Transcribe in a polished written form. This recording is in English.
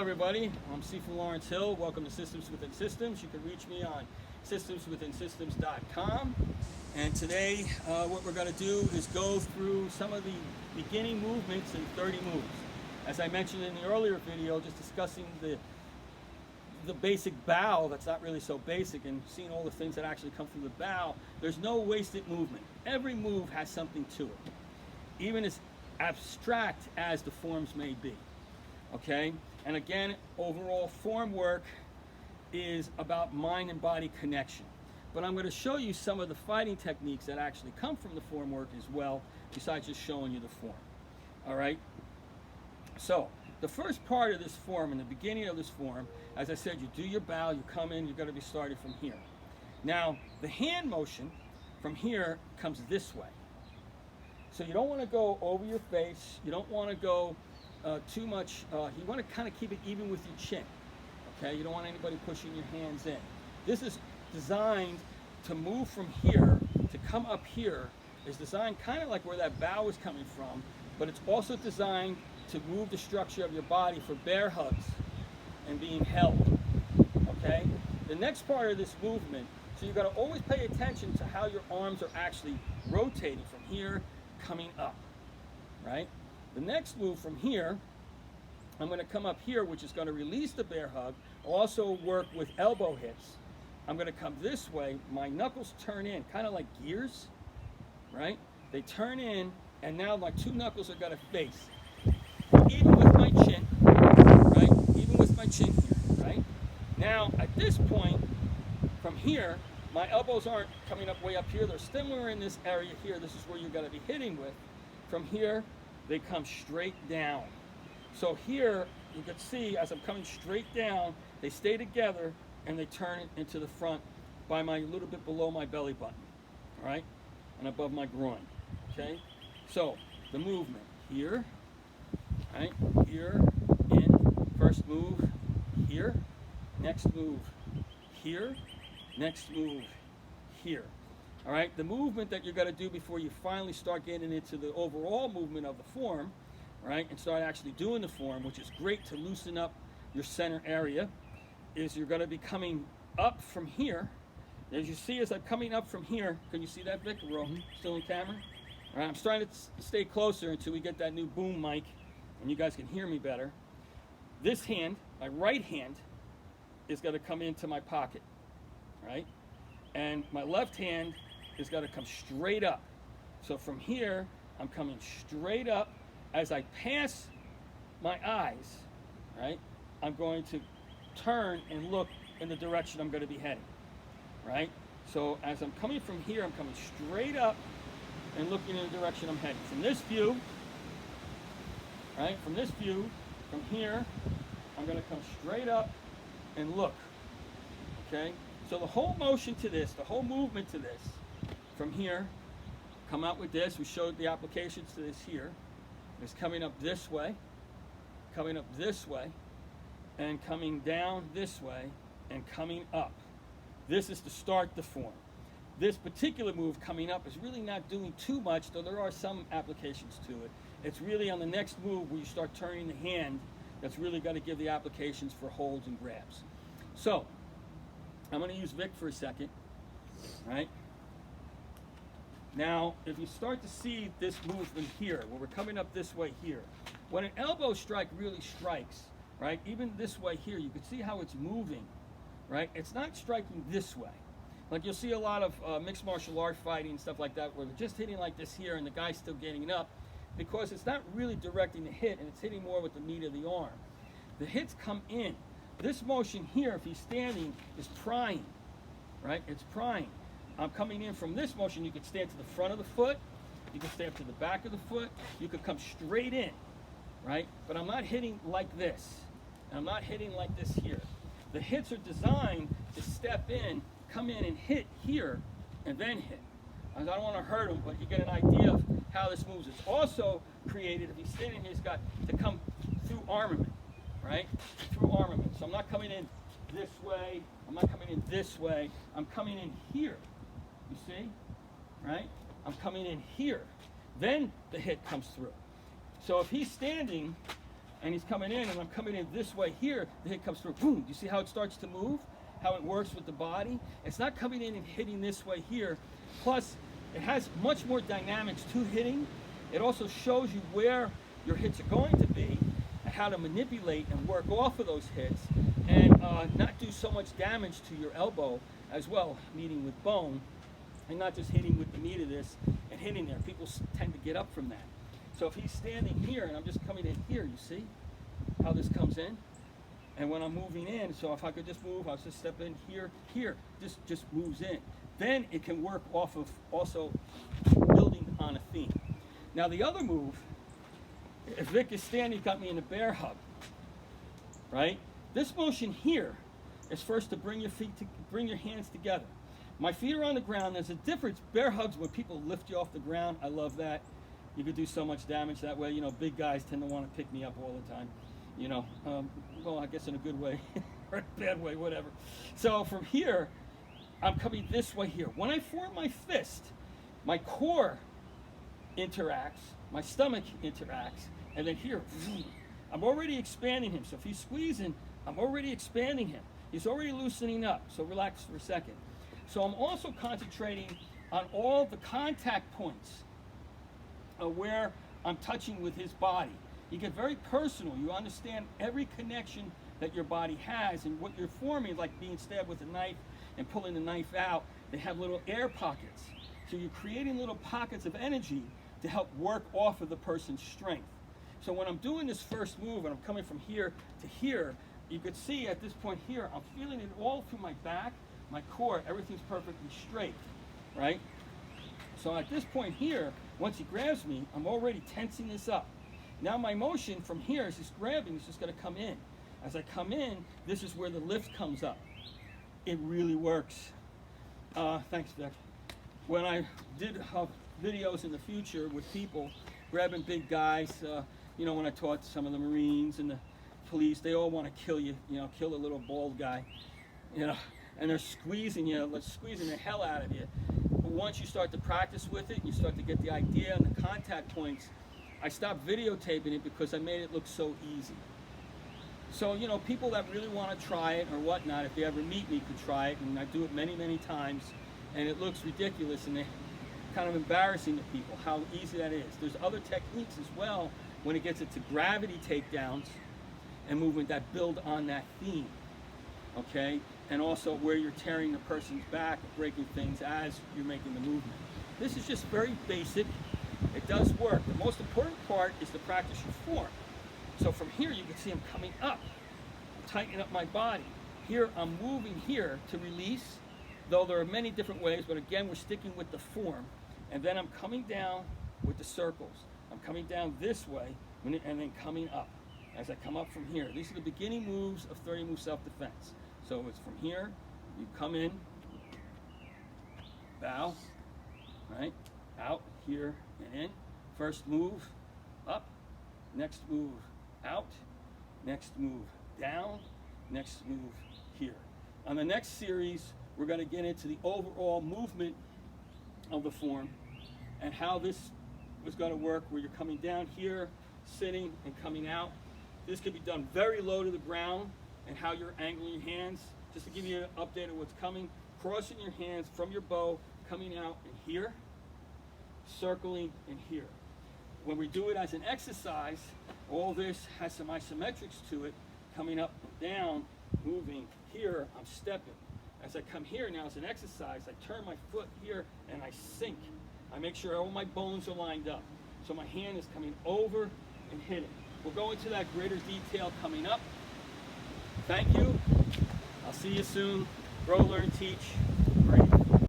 everybody. I'm Sifu Lawrence Hill. Welcome to Systems Within Systems. You can reach me on systemswithinsystems.com. And today, what we're going to do is go through some of the beginning movements in 30 moves. As I mentioned in the earlier video, just discussing the basic bow that's not really so basic, and seeing all the things that actually come from the bow. There's no wasted movement. Every move has something to it, even as abstract as the forms may be. Okay? And again, overall form work is about mind and body connection. But I'm going to show you some of the fighting techniques that actually come from the form work as well, besides just showing you the form. All right? So, the first part of this form, in the beginning of this form, as I said, you do your bow, you come in, you're going to be starting from here. Now, the hand motion from here comes this way. So you don't want to go over your face, you don't want to go too much, you want to kind of keep it even with your chin. Okay, you don't want anybody pushing your hands in. This is designed to move from here, to come up here, is designed kind of like where that bow is coming from, but it's also designed to move the structure of your body for bear hugs and being held. Okay? The next part of this movement, so you've got to always pay attention to how your arms are actually rotating from here, coming up. Right? The next move from here, I'm going to come up here, which is going to release the bear hug, also work with elbow hits. I'm going to come this way, my knuckles turn in, kind of like gears, right? They turn in, and now my two knuckles are going to face. Even with my chin, right? Even with my chin here, right? Now, at this point, from here, my elbows aren't coming up way up here. They're similar in this area here. This is where you're going to be hitting with. From here, they come straight down. So here, you can see as I'm coming straight down, they stay together and they turn into the front by my little bit below my belly button, all right? And above my groin, okay? So, the movement here, right? Here, in, first move, here, next move, here, next move, here. All right, the movement that you're going to do before you finally start getting into the overall movement of the form, right, and start actually doing the form, which is great to loosen up your center area, is you're going to be coming up from here. As you see, as I'm coming up from here, can you see that, Vic? We're still in camera? All right, I'm starting to stay closer until we get that new boom mic, and you guys can hear me better. This hand, my right hand, is going to come into my pocket, right? And my left hand is going to come straight up. So from here, I'm coming straight up. As I pass my eyes, right, I'm going to turn and look in the direction I'm going to be heading, right? So as I'm coming from here, I'm coming straight up and looking in the direction I'm heading. From this view, right, from this view, from here, I'm going to come straight up and look, okay? So the whole motion to this, the whole movement to this, from here, come out with this. We showed the applications to this here. It's coming up this way, and coming down this way, and coming up. This is to start the form. This particular move coming up is really not doing too much, though there are some applications to it. It's really on the next move where you start turning the hand that's really going to give the applications for holds and grabs. So, I'm going to use Vic for a second, right? Now, if you start to see this movement here, where we're coming up this way here, when an elbow strike really strikes, right, even this way here, you can see how it's moving, right? It's not striking this way. Like you'll see a lot of mixed martial art fighting and stuff like that, where they're just hitting like this here and the guy's still getting up, because it's not really directing the hit, and it's hitting more with the meat of the arm. The hits come in. This motion here, if he's standing, is prying, right? It's prying. I'm coming in from this motion. You could stand to the front of the foot. You could stand to the back of the foot. You could come straight in, right? But I'm not hitting like this. And I'm not hitting like this here. The hits are designed to step in, come in and hit here, and then hit. I don't want to hurt him, but you get an idea of how this moves. It's also created, if he's standing here, he's got to come through armament, right? Through armament. So I'm not coming in this way. I'm not coming in this way. I'm coming in here. You see? Right? I'm coming in here. Then the hit comes through. So if he's standing, and he's coming in, and I'm coming in this way here, the hit comes through, boom. You see how it starts to move? How it works with the body? It's not coming in and hitting this way here. Plus, it has much more dynamics to hitting. It also shows you where your hits are going to be and how to manipulate and work off of those hits and not do so much damage to your elbow as well, meeting with bone, and not just hitting with the meat of this and hitting there. People tend to get up from that. So if he's standing here and I'm just coming in here, you see how this comes in? And when I'm moving in, so if I could just move, I'll just step in here, this just moves in. Then it can work off of also building on a theme. Now the other move, if Vic is standing, he's got me in a bear hug, right? This motion here is first to bring your hands together. My feet are on the ground. There's a difference. Bear hugs, when people lift you off the ground, I love that. You could do so much damage that way. You know, big guys tend to want to pick me up all the time. You know, well, I guess in a good way or a bad way, whatever. So from here, I'm coming this way here. When I form my fist, my core interacts, my stomach interacts, and then here, I'm already expanding him. So if he's squeezing, I'm already expanding him. He's already loosening up, so relax for a second. So I'm also concentrating on all the contact points where I'm touching with his body. You get very personal. You understand every connection that your body has, and what you're forming, like being stabbed with a knife and pulling the knife out, they have little air pockets. So you're creating little pockets of energy to help work off of the person's strength. So when I'm doing this first move and I'm coming from here to here, you could see at this point here, I'm feeling it all through my back, my core, everything's perfectly straight, right? So at this point here, once he grabs me, I'm already tensing this up. Now my motion from here is just grabbing, it's just gonna come in. As I come in, this is where the lift comes up. It really works. Thanks, Vic. When I did videos in the future with people grabbing big guys, you know, when I taught some of the Marines and the police, they all want to kill you, you know, kill a little bald guy, you know, and they're squeezing you, squeezing the hell out of you. But once you start to practice with it, you start to get the idea and the contact points. I stopped videotaping it because I made it look so easy. So, you know, people that really want to try it or whatnot, if they ever meet me, could try it, and I do it many, many times, and it looks ridiculous and kind of embarrassing to people how easy that is. There's other techniques as well when it gets into gravity takedowns and movement that build on that theme, okay? And also where you're tearing the person's back, breaking things as you're making the movement. This is just very basic. It does work. The most important part is to practice your form. So from here, you can see I'm coming up. I'm tightening up my body. Here, I'm moving here to release, though there are many different ways, but again, we're sticking with the form. And then I'm coming down with the circles. I'm coming down this way, and then coming up. As I come up from here, these are the beginning moves of 30 move self-defense. So it's from here, you come in, bow, right? Out, here, and in. First move, up. Next move, out. Next move, down. Next move, here. On the next series, we're going to get into the overall movement of the form and how this is going to work, where you're coming down here, sitting, and coming out. This can be done very low to the ground, and how you're angling your hands. Just to give you an update of what's coming, crossing your hands from your bow, coming out and here, circling and here. When we do it as an exercise, all this has some isometrics to it, coming up and down, moving. Here, I'm stepping. As I come here now as an exercise, I turn my foot here and I sink. I make sure all my bones are lined up. So my hand is coming over and hitting. We'll go into that greater detail coming up. Thank you. I'll see you soon. Grow, learn, teach. Great.